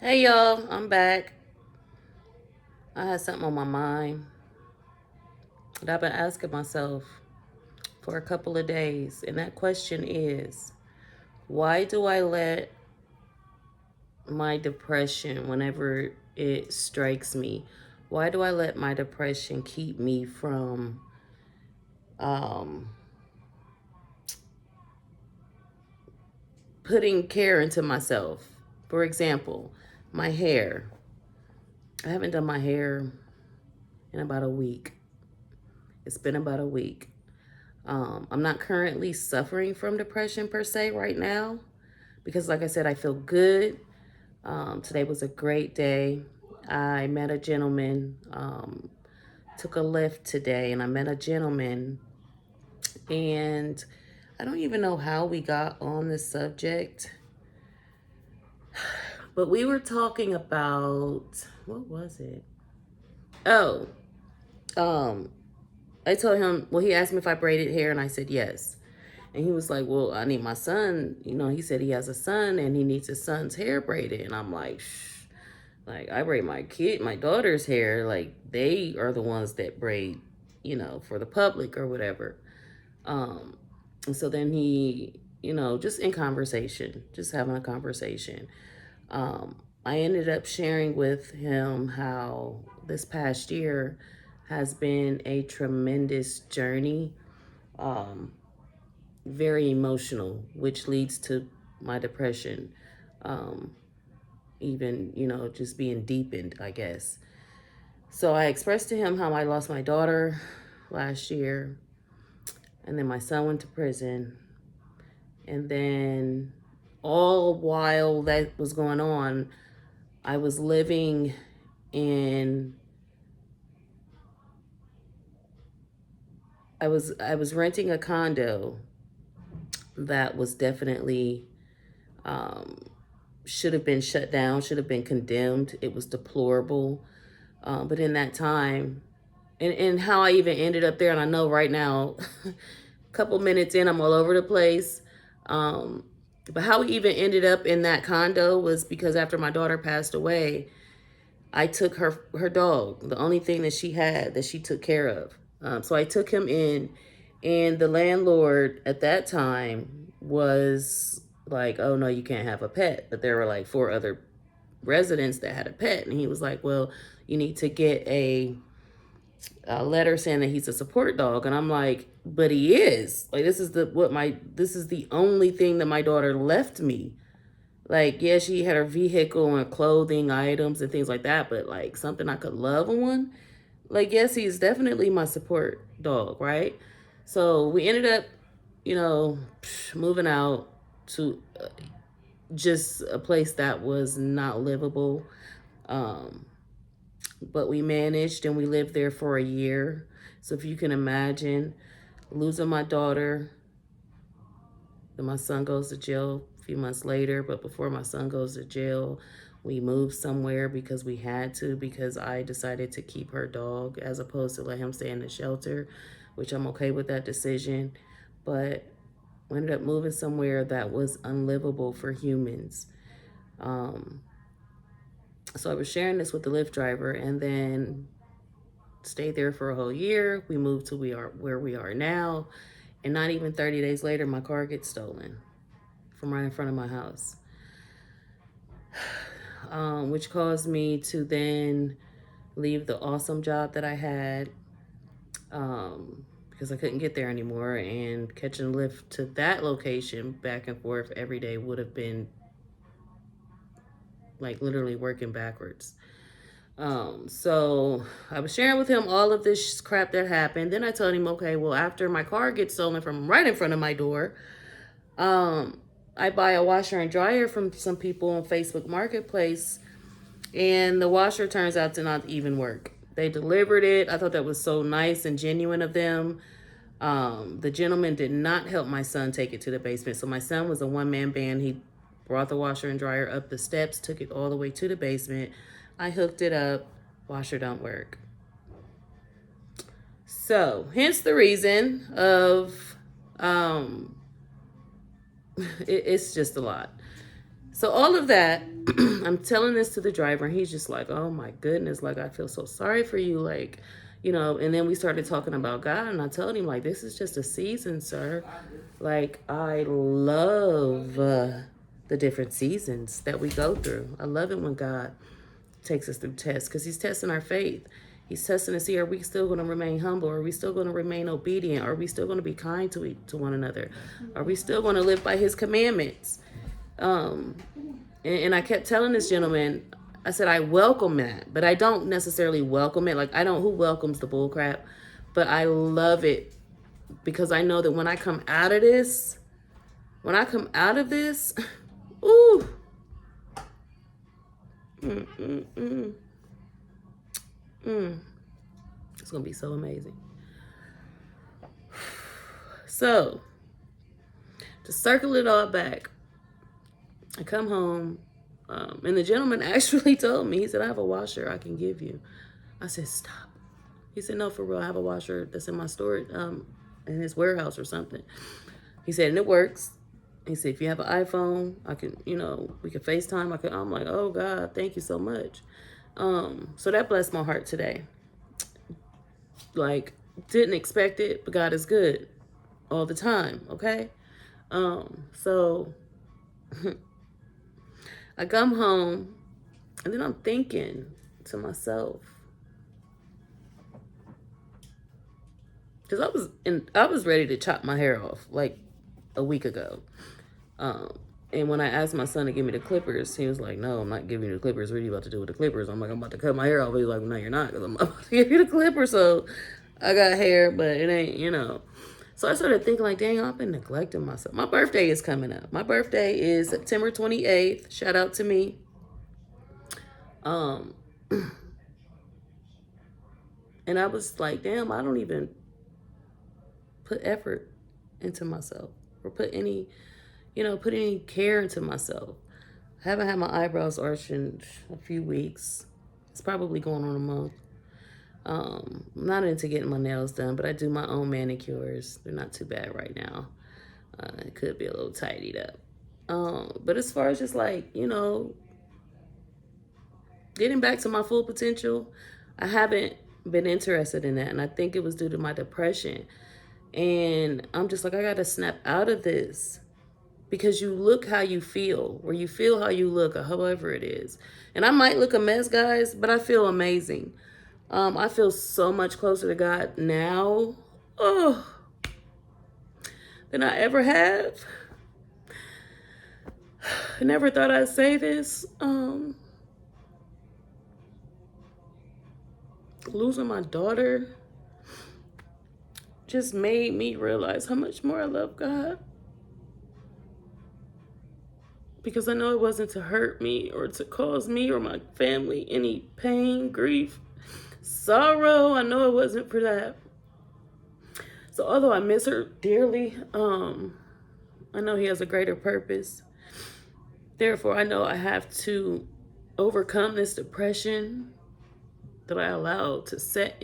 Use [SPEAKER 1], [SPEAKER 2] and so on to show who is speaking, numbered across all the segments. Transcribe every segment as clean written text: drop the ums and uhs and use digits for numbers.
[SPEAKER 1] Hey y'all, I'm back. I had something on my mind that I've been asking myself for a couple of days, and that question is why do I let my depression, whenever it strikes me, why do I let my depression keep me from um, putting care into myself? For example, my hair. I haven't done my hair in about a week. It's been about a week. I'm not currently suffering from depression per se right now because, like I said, I feel good. Today was a great day. I met a gentleman, took a lift today, and I met a gentleman, and I don't even know how we got on this subject, but we were talking about what was it? Oh, um, I told him, well, he asked me if I braided hair, and I said yes. And he was like, well, I need my son. He said he has a son and he needs his son's hair braided. And I'm like, shh. Like, I braid my daughter's hair. Like, they are the ones that braid, for the public or whatever. Um, and so then he, just in conversation, just having a conversation. I ended up sharing with him how this past year has been a tremendous journey. Um, Very emotional, which leads to my depression. Um, Even, just being deepened, I guess. So I expressed to him how I lost my daughter last year, and then my son went to prison. And then, all while that was going on, I was living in I was renting a condo that was definitely um, should have been shut down, should have been condemned. It was deplorable. But in that time, and how I even ended up there, and I know right now, a couple minutes in, I'm all over the place. Um, but how we even ended up in that condo was because after my daughter passed away, I took her dog, the only thing that she had that she took care of. So I took him in, and the landlord at that time was like, "Oh no, you can't have a pet." But there were like four other residents that had a pet, and he was like, "Well, you need to get a letter saying that he's a support dog." And I'm like, "But he is. Like, this is the only thing that my daughter left me. Like, yeah, she had her vehicle and clothing items and things like that, but like something I could love on. Like, yes, he's definitely my support dog, right?" So we ended up, moving out to just a place that was not livable. Um, but we managed and we lived there for a year. So if you can imagine losing my daughter, then my son goes to jail a few months later. But before my son goes to jail, we moved somewhere because we had to, because I decided to keep her dog as opposed to let him stay in the shelter, which I'm okay with that decision. But we ended up moving somewhere that was unlivable for humans. Um, so I was sharing this with the Lyft driver, and then stayed there for a whole year. We moved to we are where we are now, and not even 30 days later, my car gets stolen from right in front of my house, which caused me to then leave the awesome job that I had, because I couldn't get there anymore, and catching a lift to that location back and forth every day would have been like literally working backwards. So I was sharing with him all of this crap that happened. Then I told him, okay, well, after my car gets stolen from right in front of my door, um, I buy a washer and dryer from some people on Facebook Marketplace, and the washer turns out to not even work. They delivered it. I thought that was so nice and genuine of them. The gentleman did not help my son take it to the basement. So my son was a one-man band. He brought the washer and dryer up the steps, took it all the way to the basement. I hooked it up. Washer don't work. So, hence the reason of it's just a lot. So all of that I'm telling this to the driver, and he's just like, oh my goodness, like, I feel so sorry for you. Like, and then we started talking about God, and I told him, like, this is just a season, sir. Like, I love the different seasons that we go through. I love it when God takes us through tests, because he's testing our faith. He's testing to see, are we still going to remain humble? Are we still going to remain obedient? Are we still going to be kind to one another? Are we still going to live by his commandments? And I kept telling this gentleman, I said, I welcome that, but I don't necessarily welcome it. Like, I don't, who welcomes the bull crap? But I love it, because I know that when I come out of this, ooh, it's going to be so amazing. So, to circle it all back, I come home, and the gentleman actually told me, he said, I have a washer I can give you. I said, stop. He said, no, for real, I have a washer that's in my storage, in his warehouse or something. He said, and it works. He said, if you have an iPhone, I can, we can FaceTime. I'm like, oh God, thank you so much. So that blessed my heart today. Like, didn't expect it, but God is good all the time, okay? So I come home, and then I'm thinking to myself, because I was ready to chop my hair off like a week ago. And when I asked my son to give me the clippers, he was like, no, I'm not giving you the clippers. What are you about to do with the clippers? I'm like, I'm about to cut my hair off. He's like, no, you're not, because I'm about to give you the clippers. So I got hair, but it ain't. So I started thinking, like, dang, I've been neglecting myself. My birthday is coming up. My birthday is September 28th. Shout out to me. And I was like, damn, I don't even put effort into myself, or put any care into myself. I haven't had my eyebrows arched in a few weeks. It's probably going on a month. I'm not into getting my nails done, but I do my own manicures. They're not too bad right now. It could be a little tidied up. But as far as just like, getting back to my full potential, I haven't been interested in that. And I think it was due to my depression. And I'm just like, I got to snap out of this. Because you look how you feel, or you feel how you look, or however it is. And I might look a mess, guys, but I feel amazing. I feel so much closer to God now, than I ever have. I never thought I'd say this. Losing my daughter just made me realize how much more I love God. Because I know it wasn't to hurt me or to cause me or my family any pain, grief, sorrow. I know it wasn't for that. So although I miss her dearly, I know he has a greater purpose. Therefore, I know I have to overcome this depression that I allowed to set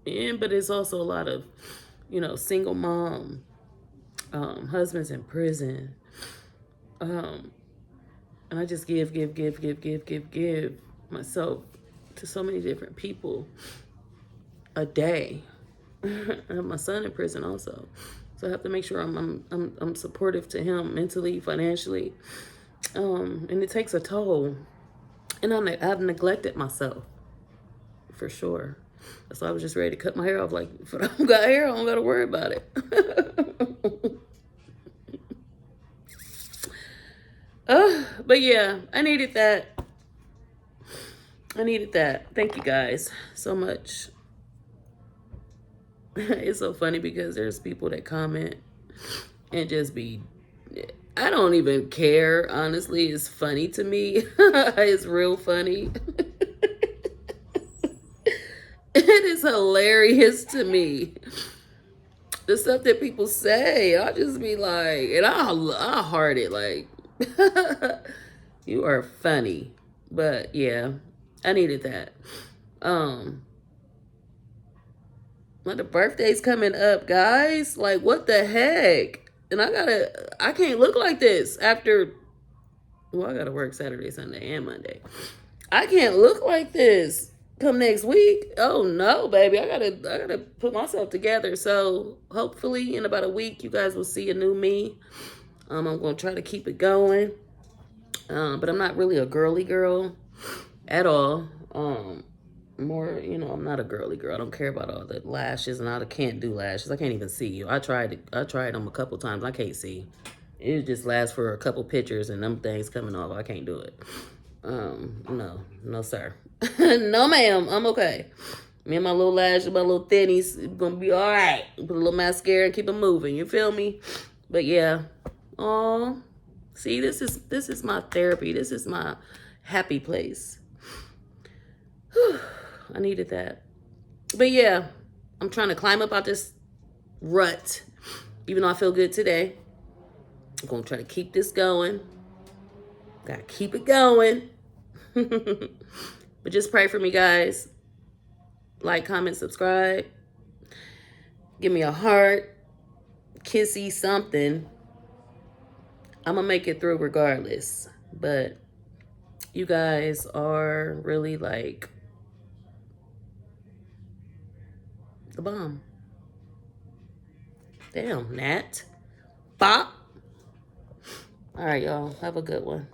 [SPEAKER 1] in. But it's also a lot of, single mom, husbands in prison, and I just give myself to so many different people a day. I have my son in prison also, so I have to make sure I'm supportive to him mentally, financially, and it takes a toll. And I've neglected myself for sure. So I was just ready to cut my hair off. Like, if I don't got hair, I don't got to worry about it. But yeah, I needed that. Thank you guys so much. It's so funny because there's people that comment and just be, I don't even care, honestly. It's funny to me. It's real funny. It is hilarious to me. The stuff that people say, I'll just be like, and I'll heart it like, you are funny. But yeah, I needed that. Like, the birthday's coming up, guys. Like, what the heck? And I can't look like this after Well, I gotta work Saturday, Sunday, and Monday. I can't look like this come next week. Oh no, baby. I gotta put myself together. So hopefully in about a week you guys will see a new me. I'm gonna try to keep it going. But I'm not really a girly girl at all. More, I'm not a girly girl. I don't care about all the lashes, and I can't do lashes. I can't even see you. I tried them a couple times. I can't see. It just lasts for a couple pictures and them things coming off. I can't do it. No, sir. No, ma'am. I'm okay. Me and my little lashes, my little thinnies, gonna be all right. Put a little mascara and keep it moving. You feel me? But yeah. Oh, see, this is my therapy. This is my happy place. Whew, I needed that. But yeah, I'm trying to climb up out this rut. Even though I feel good today, I'm gonna try to keep this going. Gotta keep it going. But just pray for me, guys. Like, comment, subscribe. Give me a heart, kissy, something. I'm gonna make it through regardless. But you guys are really like the bomb. Damn, Nat. Bop. All right, y'all. Have a good one.